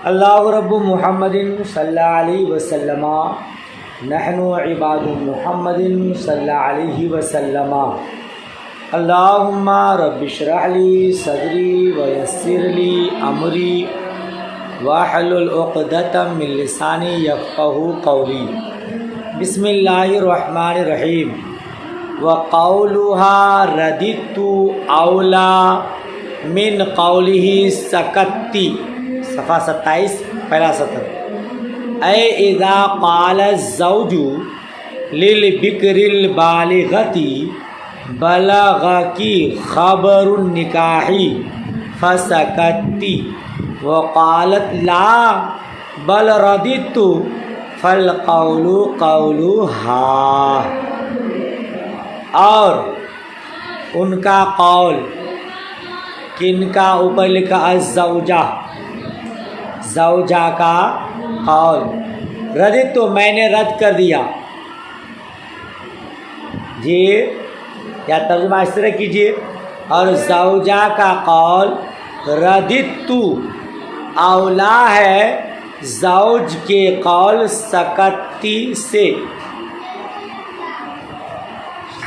اللہ رب محمد صلی اللہ علیہ وسلم نحن عباد محمد صلی اللہ علیہ وسلم اللہم رب اشرح لی صدری ویسر لی امری واحلل عقدۃ من لسانی یفقہوا قولی بسم اللہ الرحمن الرحیم وقولها رددت اولا من قوله سکتی صفحہ 27 پہلا سطر اے اذا قال الزوج للبکر البالغتی بلغکی خبر النکاح فسکتی وقالت لا بل رددت فالقول قولها، اور ان کا قول کن کا اوپر لکھا الزوجہ، زوجہ کا قول، رددت تو میں نے رد کر دیا جی، یا ترجمہ اس طرح کیجیے، اور زوجہ کا قول رددت اولا ہے زوج کے قول سکتی سے،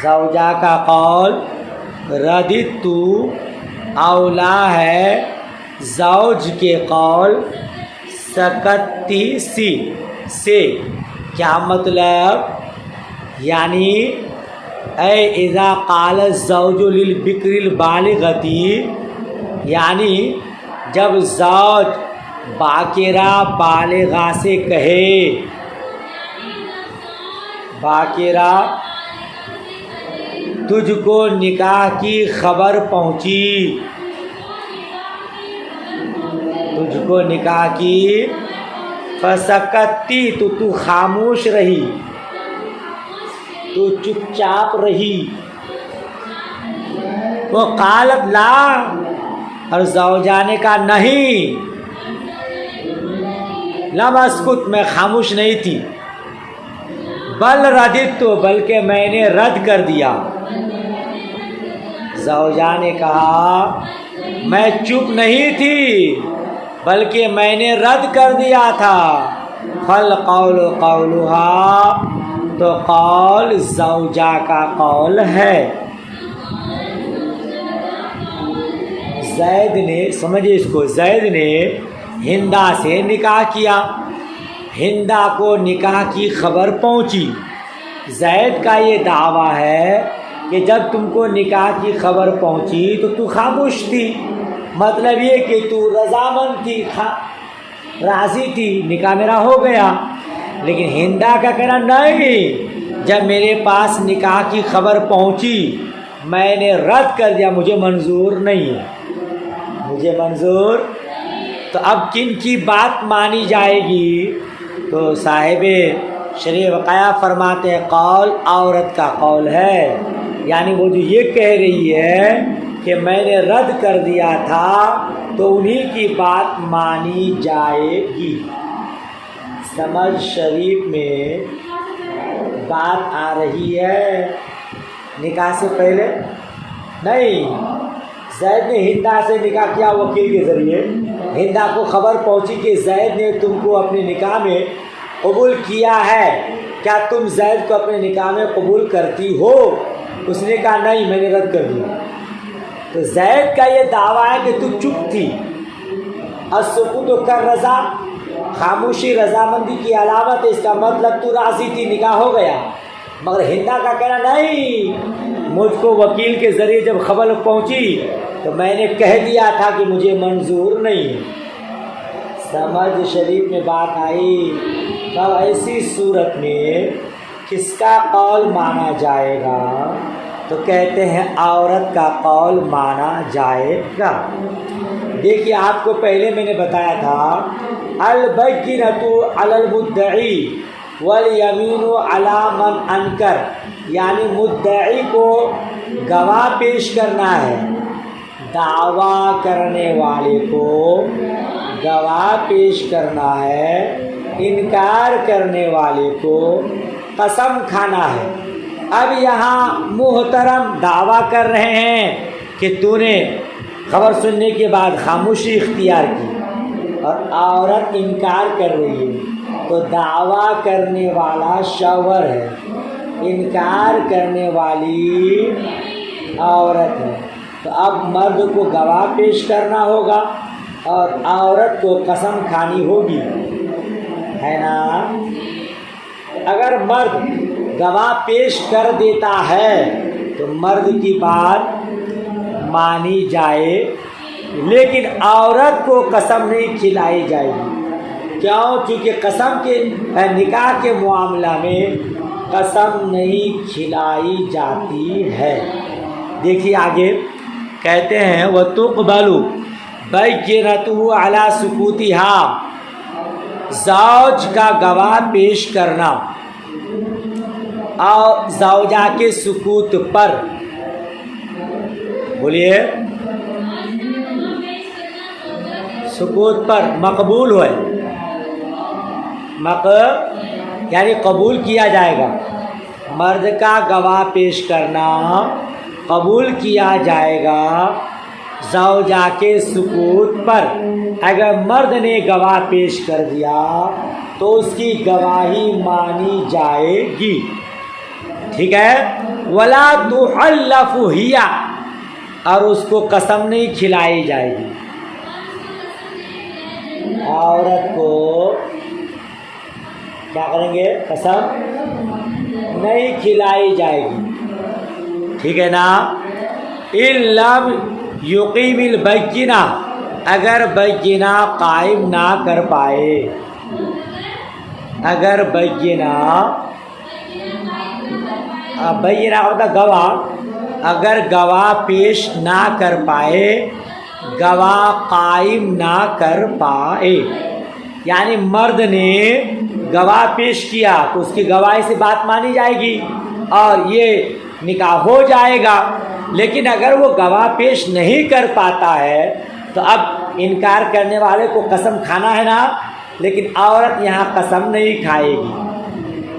زوجہ کا قول رددت اولا ہے زوج کے قول سکتی سے، کیا مطلب؟ یعنی اے اذا قال الزوج للبکر البالغتی، یعنی جب زوج باکرہ بالغہ سے کہے، باکرہ تجھ کو نکاح کی خبر پہنچی، تجھ کو نکاح کی، فسکتی تو خاموش رہی، تو چپ چاپ رہی، وہ قالت لا، اور زوجہ نے کہا نہیں، لم اسکت میں خاموش نہیں تھی، بل رددت بلکہ میں نے رد کر دیا، زوجہ نے کہا میں چپ نہیں تھی بلکہ میں نے رد کر دیا تھا، فالقول قولها، تو قول زوجہ کا قول ہے۔ زید نے، سمجھے اس کو، زید نے ہندا سے نکاح کیا، ہندا کو نکاح کی خبر پہنچی، زید کا یہ دعویٰ ہے کہ جب تم کو نکاح کی خبر پہنچی تو خاموش تھی، مطلب یہ کہ تو رضامند تھی، راضی تھی، نکاح میرا ہو گیا، لیکن ہندا کا کہنا نہیں، جب میرے پاس نکاح کی خبر پہنچی میں نے رد کر دیا، مجھے منظور نہیں ہے، مجھے منظور۔ تو اب کن کی بات مانی جائے گی؟ تو صاحب شرح وقایہ فرماتے ہیں قول عورت کا قول ہے، یعنی وہ جو یہ کہہ رہی ہے کہ میں نے رد کر دیا تھا تو انہی کی بات مانی جائے گی۔ سمجھ شریف میں بات آ رہی ہے، نکاح سے پہلے نہیں، زید نے ہندا سے نکاح کیا وکیل کے ذریعے، ہندا کو خبر پہنچی کہ زید نے تم کو اپنے نکاح میں قبول کیا ہے، کیا تم زید کو اپنے نکاح میں قبول کرتی ہو؟ اس نے کہا نہیں، میں نے رد کر دیا۔ تو زید کا یہ دعویٰ ہے کہ تو چپ تھی، السکوت کر رضا، خاموشی رضامندی کی علامت ہے، اس کا مطلب تو راضی تھی، نکاح ہو گیا، مگر ہندا کا کہنا نہیں، مجھ کو وکیل کے ذریعے جب خبر پہنچی تو میں نے کہہ دیا تھا کہ مجھے منظور نہیں۔ سمجھ شریف میں بات آئی۔ تب ایسی صورت میں کس کا قول مانا جائے گا؟ تو کہتے ہیں عورت کا قول مانا جائے گا۔ دیکھیے آپ کو پہلے میں نے بتایا تھا البینۃ علی المدعی والیمین علی من انکر، یعنی مدعی کو گواہ پیش کرنا ہے، دعویٰ کرنے والے کو گواہ پیش کرنا ہے، انکار کرنے والے کو قسم کھانا ہے۔ اب یہاں محترم دعویٰ کر رہے ہیں کہ تو نے خبر سننے کے بعد خاموشی اختیار کی اور عورت انکار کر رہی ہے، تو دعویٰ کرنے والا شوہر ہے، انکار کرنے والی عورت ہے۔ تو اب مرد کو گواہ پیش کرنا ہوگا اور عورت کو قسم کھانی ہوگی، ہے نا؟ اگر مرد گواہ پیش کر دیتا ہے تو مرد کی بات مانی جائے، لیکن عورت کو قسم نہیں کھلائی جائے گی۔ کیوں؟ کیونکہ قسم کے نکاح کے معاملہ میں قسم نہیں کھلائی جاتی ہے۔ دیکھیے آگے کہتے ہیں وَتُقْبَلُ بَيِّنَتُهُ عَلَى سُكُوتِهَا، زوج کا گواہ پیش کرنا اور زوجہ کے سکوت پر، بولیے سکوت پر مقبول ہوئے، یعنی قبول کیا جائے گا، مرد کا گواہ پیش کرنا قبول کیا جائے گا زوجہ کے سکوت پر۔ اگر مرد نے گواہ پیش کر دیا تو اس کی گواہی مانی جائے گی، ٹھیک ہے؟ وَلَا تُحَلَّفُ هِيَ، اور اس کو قسم نہیں کھلائی جائے گی، عورت کو کیا کریں گے؟ قسم نہیں کھلائی جائے گی، ٹھیک ہے نا؟ إِن لَمْ يُقِيمِ الْبَيِّنَةَ، اگر بینہ قائم نہ کر پائے، اگر بینہ ہوتا گواہ، اگر گواہ پیش نہ کر پائے، گواہ قائم نہ کر پائے، یعنی مرد نے گواہ پیش کیا تو اس کی گواہی سے بات مانی جائے گی اور یہ نکاح ہو جائے گا، لیکن اگر وہ گواہ پیش نہیں کر پاتا ہے تو اب انکار کرنے والے کو قسم کھانا ہے نا، لیکن عورت یہاں قسم نہیں کھائے گی،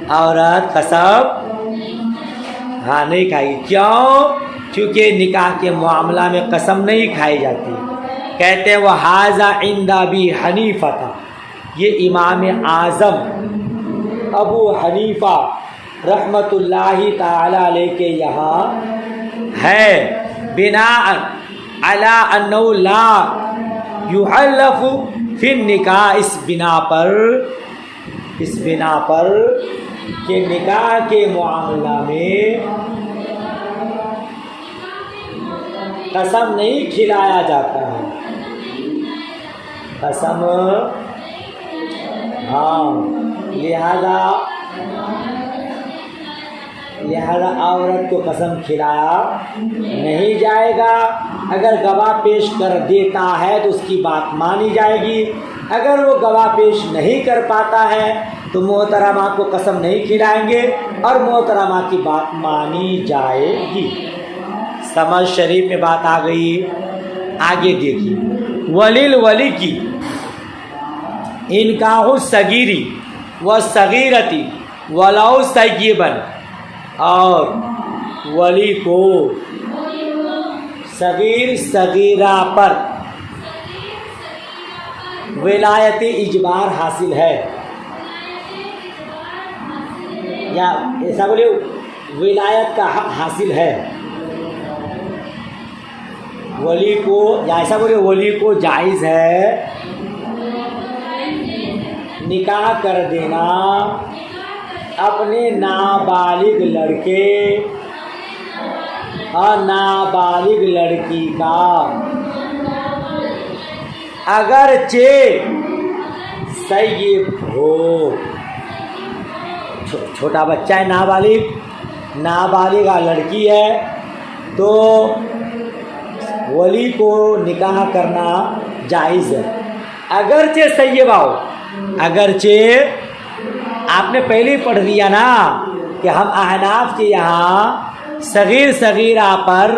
عورت قسم نہیں کھائے گی۔ کیوں؟ کیونکہ نکاح کے معاملہ میں قسم نہیں کھائی جاتی۔ کہتے ہیں وَهَذَا عِنْدَ أَبِي حَنِیفَةَ، یہ امام اعظم ابو حنیفہ رحمۃ اللہ تعالی علیہ کے یہاں ہے، بناء علی انہ لا یحلف فی النکاح، اس بنا پر کہ نکاح کے معاملہ میں قسم نہیں کھلایا جاتا ہے، قسم لہذا عورت کو قسم کھلایا نہیں جائے گا۔ اگر گواہ پیش کر دیتا ہے تو اس کی بات مانی جائے گی، اگر وہ گواہ پیش نہیں کر پاتا ہے تو محترمہ کو قسم نہیں کھلائیں گے اور محترمہ کی بات مانی جائے گی۔ سمجھ شریف میں بات آ گئی۔ آگے دیکھیے ولی کی انکاح الصغیری والصغیرتی ولو سیبا، اور ولی کو صغیر صغیرہ پر ولایت اجبار حاصل ہے، یا ایسا بولے ولایت کا حق حاصل ہے ولی کو، یا ایسا بولے ولی کو جائز ہے نکاح کر دینا اپنے نابالغ لڑکے اور نابالغ لڑکی کا، اگرچہ سیب ہو، چھوٹا بچہ ہے نابالغ لڑکی ہے تو ولی کو نکاح کرنا جائز ہے، اگرچہ سیبہ ہو۔ اگرچہ آپ نے پہلے ہی پڑھ دیا نا کہ ہم احناف کے یہاں صغیر صغیرہ پر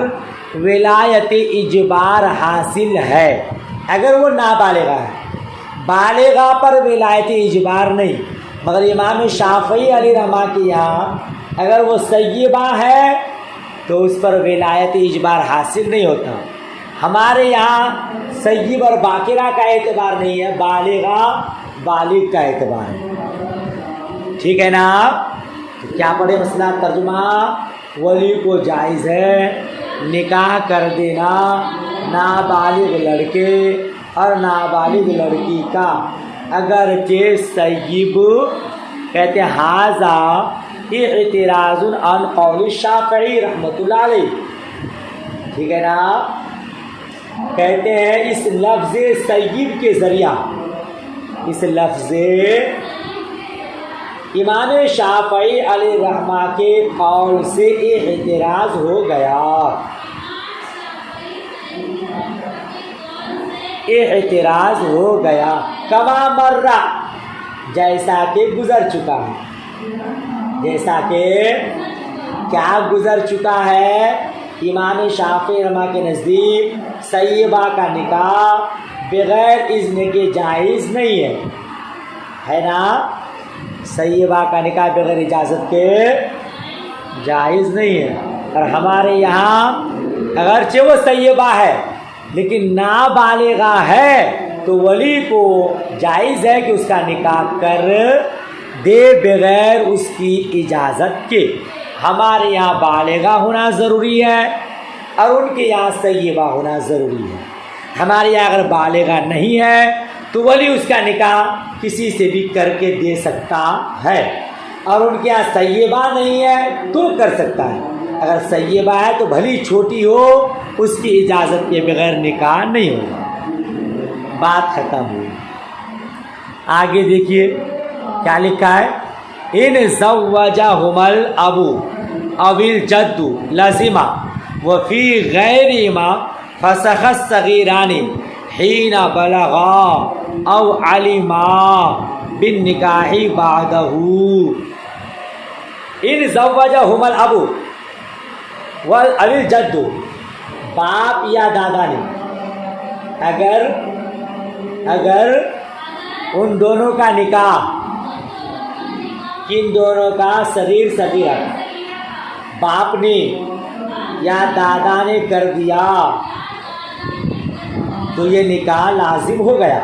ولایت اجبار حاصل ہے، اگر وہ نابالغہ ہے، بالغہ پر ولایت اجبار نہیں، مگر امام شافعی علیہ رحمہ کے یہاں اگر وہ سیبہ ہے تو اس پر ولایت اجبار حاصل نہیں ہوتا، ہمارے یہاں سیب اور باقرہ کا اعتبار نہیں ہے، بالغہ بالغ کا اعتبار ہے، ٹھیک ہے نا؟ تو کیا پڑھے مسئلہ ترجمہ؟ ولی کو جائز ہے نکاح کر دینا نابالغ لڑکے اور نابالغ لڑکی کا، اگرچہ سیب کہتے ہیں حاذا اعتراض عن قول شافعی رحمۃ اللہ علیہ، ٹھیک ہے نا؟ کہتے ہیں اس لفظ سیب کے ذریعہ، اس لفظ امام شافعی علیہ الرحمہ کے قول سے اعتراض ہو گیا، اعتراض ہو گیا، کما مرہ جیسا کہ گزر چکا ہے، جیسا کہ کیا گزر چکا ہے؟ امام شافعی رحمہ کے نزدیک سیبہ کا نکاح بغیر اذن کے جائز نہیں ہے نا؟ سیبہ کا نکاح بغیر اجازت کے جائز نہیں ہے، اور ہمارے یہاں اگرچہ وہ سیبہ ہے لیکن نابالغہ ہے تو ولی کو جائز ہے کہ اس کا نکاح کر دے بغیر اس کی اجازت کے۔ ہمارے یہاں بالغہ ہونا ضروری ہے اور ان کے یہاں سیبہ ہونا ضروری ہے۔ ہمارے یہاں اگر بالغہ نہیں ہے تو ولی اس کا نکاح کسی سے بھی کر کے دے سکتا ہے، اور ان کے یہاں سیبہ نہیں ہے تو کر سکتا ہے۔ اگر سیبہ ہے تو بھلی چھوٹی ہو، اس کی اجازت کے بغیر نکاح نہیں ہوگا، بات ختم ہوئی۔ آگے دیکھیے کیا لکھا ہے، ان زوجہم الابو او الجد لازمہ وفی غیرہما فسخ الصغیران حین بلغا او علما بالنکاح بعدہ۔ ان زوجہم الابو او الجد، باپ یا دادا نے اگر ان دونوں کا نکاح، کن دونوں کا؟ صغیر صغیرہ، باپ نے یا دادا نے کر دیا تو یہ نکاح لازم ہو گیا۔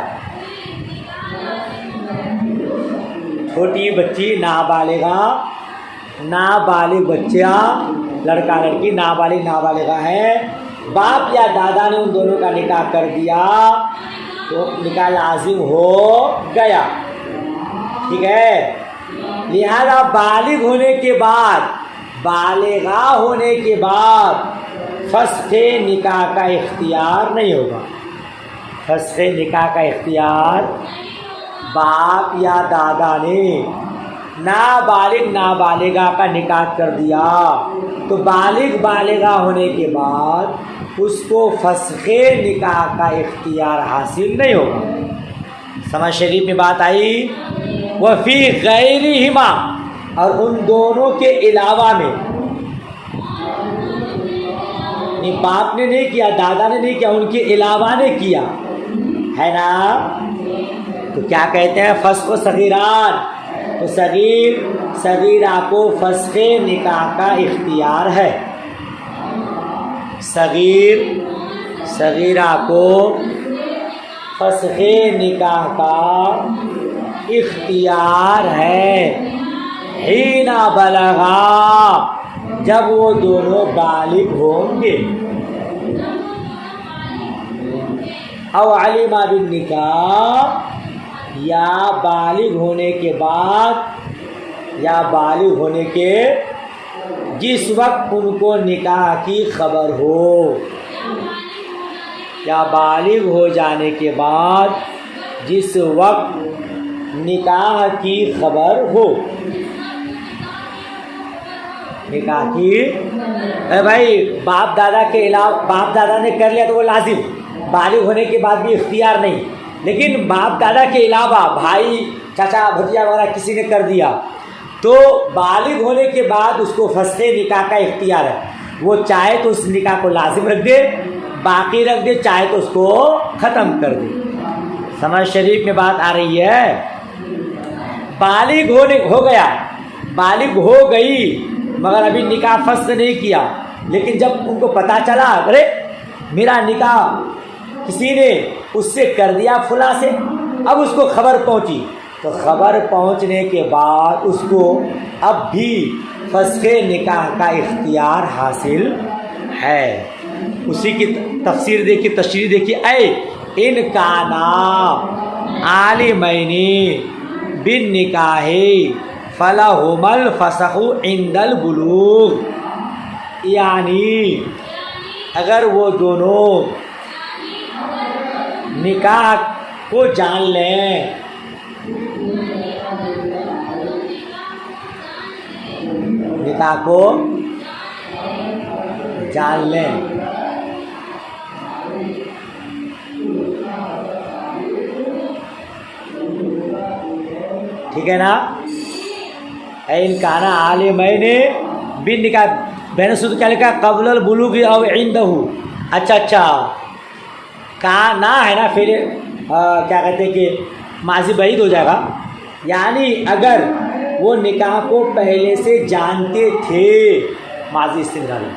چھوٹی بچی نابالغہ، نابالغ بچہ لڑکا لڑکی نابالغہ ہے، باپ یا دادا نے ان دونوں کا نکاح کر دیا تو نکاح لازم ہو گیا، ٹھیک ہے؟ لہذا بالغ ہونے کے بعد، بالغہ ہونے کے بعد فسخ نکاح کا اختیار نہیں ہوگا۔ فسخ نکاح کا اختیار باپ یا دادا نے نابالغ نابالغہ کا نکاح کر دیا تو بالغ بالغہ ہونے کے بعد اس کو فسخ نکاح کا اختیار حاصل نہیں ہوگا۔ سمجھ شریف میں بات آئی؟ وفی غیرہما، اور ان دونوں کے علاوہ میں، باپ نے نہیں کیا، دادا نے نہیں کیا، ان کے علاوہ نے کیا ہے نا، تو کیا کہتے ہیں؟ فسخ صغیران، تو صغیرہ کو فسخ نکاح کا اختیار ہے، صغیرہ کو فسخ نکاح کا اختیار ہے، حین بلغا، جب وہ دونوں بالغ ہوں گے، او علما بالنکاح، یا بالغ ہونے کے بعد، یا بالغ ہونے کے جس وقت ان کو نکاح کی خبر ہو، یا بالغ ہو جانے کے بعد جس وقت نکاح کی خبر ہو، نکاح کی، بھائی باپ دادا کے علاوہ، باپ دادا نے کر لیا تو وہ لازم، بالغ ہونے کے بعد بھی اختیار نہیں، لیکن باپ دادا کے علاوہ بھائی چاچا بھتیجا وغیرہ کسی نے کر دیا تو بالغ ہونے کے بعد اس کو فسخ نکاح کا اختیار ہے، وہ چاہے تو اس نکاح کو لازم رکھ دے، باقی رکھ دے، چاہے تو اس کو ختم کر دے۔ سمجھ شریف میں بات آ رہی ہے؟ بالغ ہو گیا، بالغ ہو گئی مگر ابھی نکاح فسخ نہیں کیا، لیکن جب ان کو پتہ چلا ارے میرا نکاح کسی نے اس سے کر دیا فلاں سے، اب اس کو خبر پہنچی، تو خبر پہنچنے کے بعد اس کو اب بھی فسخ نکاح کا اختیار حاصل ہے۔ اسی کی تفسیر دیکھیے، تشریح دیکھیے، اے ان کانا عالمین بالنکاح فلہما الفسخ عند البلوغ، یعنی اگر وہ دونوں نکاح کو جان لیں، نکاح کو جان لیں، ٹھیک ہے نا؟ ان کانا عالمین بالنکاح، بین سود کیا لکھا؟ قبل البلوغ او عندہ، اچھا کانا ہے نا، پھر کیا کہتے ہیں کہ ماضی بعید ہو جائے گا، یعنی اگر وہ نکاح کو پہلے سے جانتے تھے، ماضی استمراری،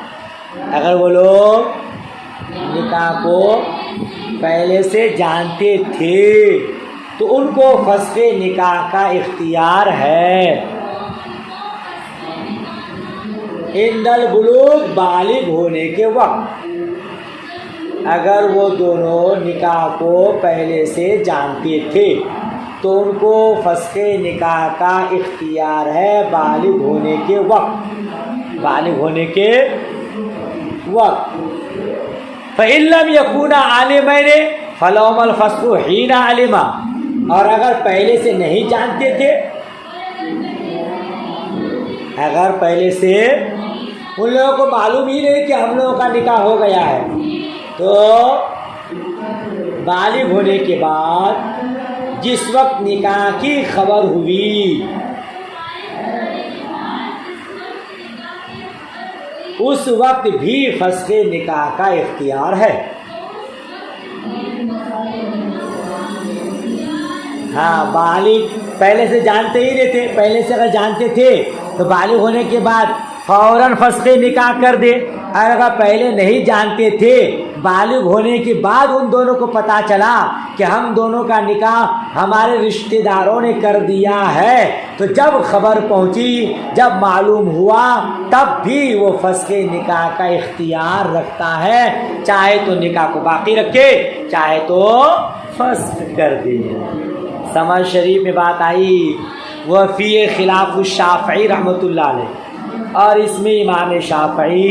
اگر وہ لوگ نکاح کو پہلے سے جانتے تھے تو ان کو فسخ نکاح کا اختیار ہے، عند البلوغ، بالغ ہونے کے وقت۔ اگر وہ دونوں نکاح کو پہلے سے جانتے تھے تو ان کو فسخ نکاح کا اختیار ہے بالغ ہونے کے وقت، بالغ ہونے کے وقت۔ فإن لم يكونا عالمین فلهما الفسخ حين علما، اور اگر پہلے سے نہیں جانتے تھے، اگر پہلے سے ان لوگوں کو معلوم ہی نہیں کہ ہم لوگوں کا نکاح ہو گیا ہے، تو بالغ ہونے کے بعد جس وقت نکاح کی خبر ہوئی اس وقت بھی فسخ نکاح کا اختیار ہے۔ ہاں، بالغ پہلے سے جانتے ہی نہیں تھے، پہلے سے اگر جانتے تھے تو بالغ ہونے کے بعد فوراً فسخ نکاح کر دے، اور اگر پہلے نہیں جانتے تھے، بالغ ہونے کے بعد ان دونوں کو پتہ چلا کہ ہم دونوں کا نکاح ہمارے رشتہ داروں نے کر دیا ہے، تو جب خبر پہنچی، جب معلوم ہوا، تب بھی وہ فسخ نکاح کا اختیار رکھتا ہے، چاہے تو نکاح کو باقی رکھے، چاہے تو فسخ کر دے۔ سمجھ شریف میں بات آئی۔ وفی خلاف الشافعی رحمۃ اللہ علیہ، اور اس میں امام شافعی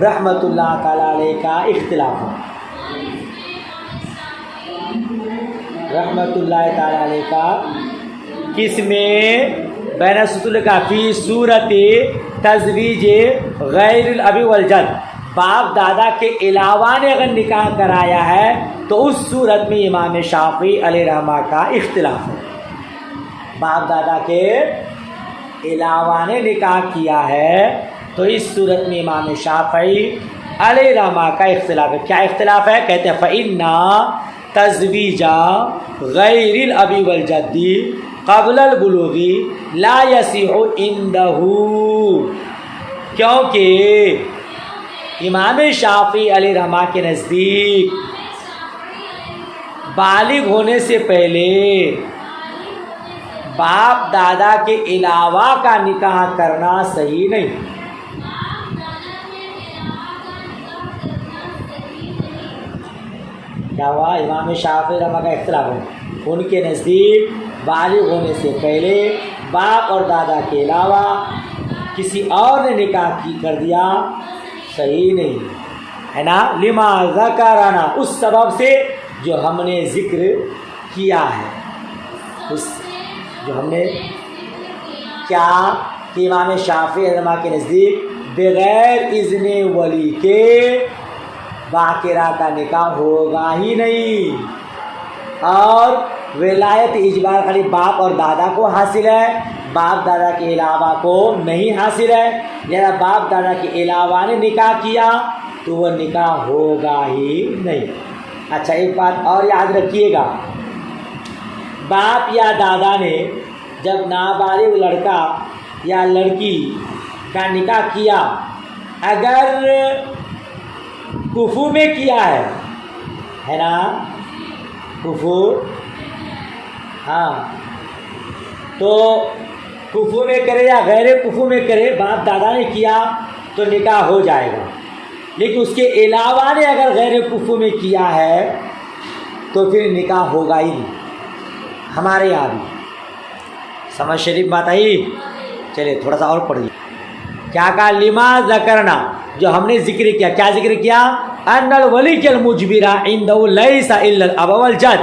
رحمۃ اللہ تعالیٰ علیہ کا اختلاف ہے، رحمۃ اللہ تعالیٰ علیہ کا، کس میں؟ بین سطول کا فی صورت تزویج غیر الاب والجد، باپ دادا کے علاوہ نے اگر نکاح کرایا ہے تو اس صورت میں امام شافعی علیہ رحمہ کا اختلاف ہے۔ باپ دادا کے علاوہ نے نکاح کیا ہے تو اس صورت میں امام شافعی علیہ رحمہ کا اختلاف ہے۔ کیا اختلاف ہے؟ کہتے ہیں فَإِنَّ تَزْوِيجَ غَيْرِ الْأَبِ وَالْجَدِّ قَبْلَ الْبُلُوغِ لَا يَصِحُ عِنْدَهُ، کیونکہ امام شافعی علیہ رحمہ کے نزدیک بالغ ہونے سے پہلے باپ دادا کے علاوہ کا نکاح کرنا صحیح نہیں۔ کیا ہوا؟ امام شافعی رحمہ کا اختلاف ہے، ان کے نزدیک بالغ ہونے سے پہلے باپ اور دادا کے علاوہ کسی اور نے نکاح کر دیا صحیح نہیں ہے نا، لما ذکرنا، اس سبب سے جو ہم نے ذکر کیا ہے، اس جو ہم نے کیا کہ امام شافعی رحمہ کے نزدیک بغیر اذن ولی کے باقرہ کا نکاح ہوگا ہی نہیں، اور ولایت اجبار خالی باپ اور دادا کو حاصل ہے، باپ دادا کے علاوہ کو نہیں حاصل ہے، لہذا باپ دادا کے علاوہ نے نکاح کیا تو وہ نکاح ہوگا ہی نہیں۔ اچھا، ایک بات اور یاد رکھیے گا، باپ یا دادا نے جب نابالغ لڑکا یا لڑکی کا نکاح کیا، اگر کفو میں کیا ہے نا، کفو، ہاں، تو کفو میں کرے یا غیر کفو میں کرے، باپ دادا نے کیا تو نکاح ہو جائے گا، لیکن اس کے علاوہ نے اگر غیر کفو میں کیا ہے تو پھر نکاح ہوگا ہی نہیں، ہمارے یہاں بھی۔ سمجھ شریف بات آئی؟ چلے تھوڑا سا اور پڑھیے، کیا کہا؟ لما ذکرنا، جو ہم نے ذکر کیا، کیا ذکر کیا؟ ان الولی المجبرہ عندہ لیس الا الاب والجد،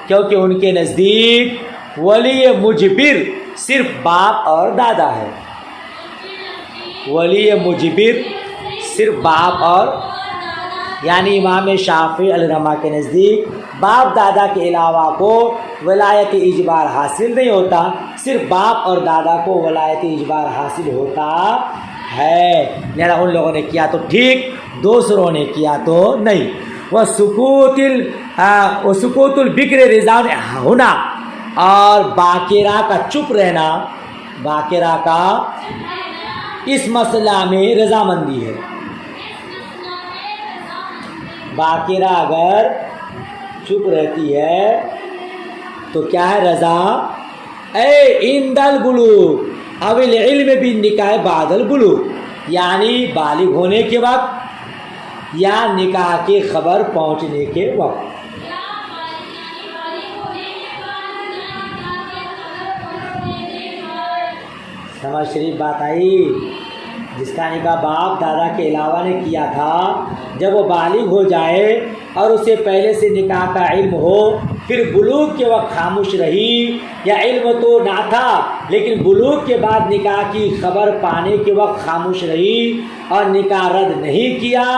کیونکہ ان کے نزدیک ولی مجبر صرف باپ اور دادا ہے، ولی مجبر صرف باپ اور، یعنی امام شافعی علیہ الرحمہ کے نزدیک باپ دادا کے علاوہ کو ولایت اجبار حاصل نہیں ہوتا، صرف باپ اور دادا کو ولایت اجبار حاصل ہوتا ہے، لہذا ان لوگوں نے کیا تو ٹھیک، دوسروں نے کیا تو نہیں۔ وسکوت البکر رضا ہونا، اور باقرہ کا چپ رہنا، باقرہ کا اس مسئلہ میں رضامندی ہے، باقرہ اگر چپ رہتی ہے تو کیا ہے؟ رضا، اے عند البلوغ او العلم بالنکاح بعد البلوغ، یعنی بالغ ہونے کے وقت یا نکاح کی خبر پہنچنے کے وقت۔ سمجھ شریف بات آئی؟ جس کا نکاح باپ دادا کے علاوہ نے کیا تھا، جب وہ بالغ ہو جائے اور اسے پہلے سے نکاح کا علم ہو، پھر بلوغ کے وقت خاموش رہی، یا علم تو نہ تھا لیکن بلوغ کے بعد نکاح کی خبر پانے کے وقت خاموش رہی اور نکاح رد نہیں کیا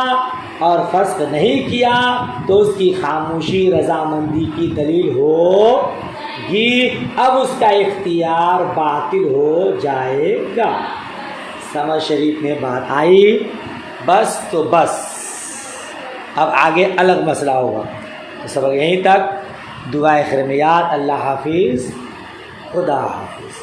اور فسخ نہیں کیا، تو اس کی خاموشی رضامندی کی دلیل ہوگی، اب اس کا اختیار باطل ہو جائے گا۔ سمجھ شریف میں بات آئی؟ بس تو بس، اب آگے الگ مسئلہ ہوگا۔ تو سبق یہیں تک، دعائے خیر میں یاد، اللہ حافظ، خدا حافظ۔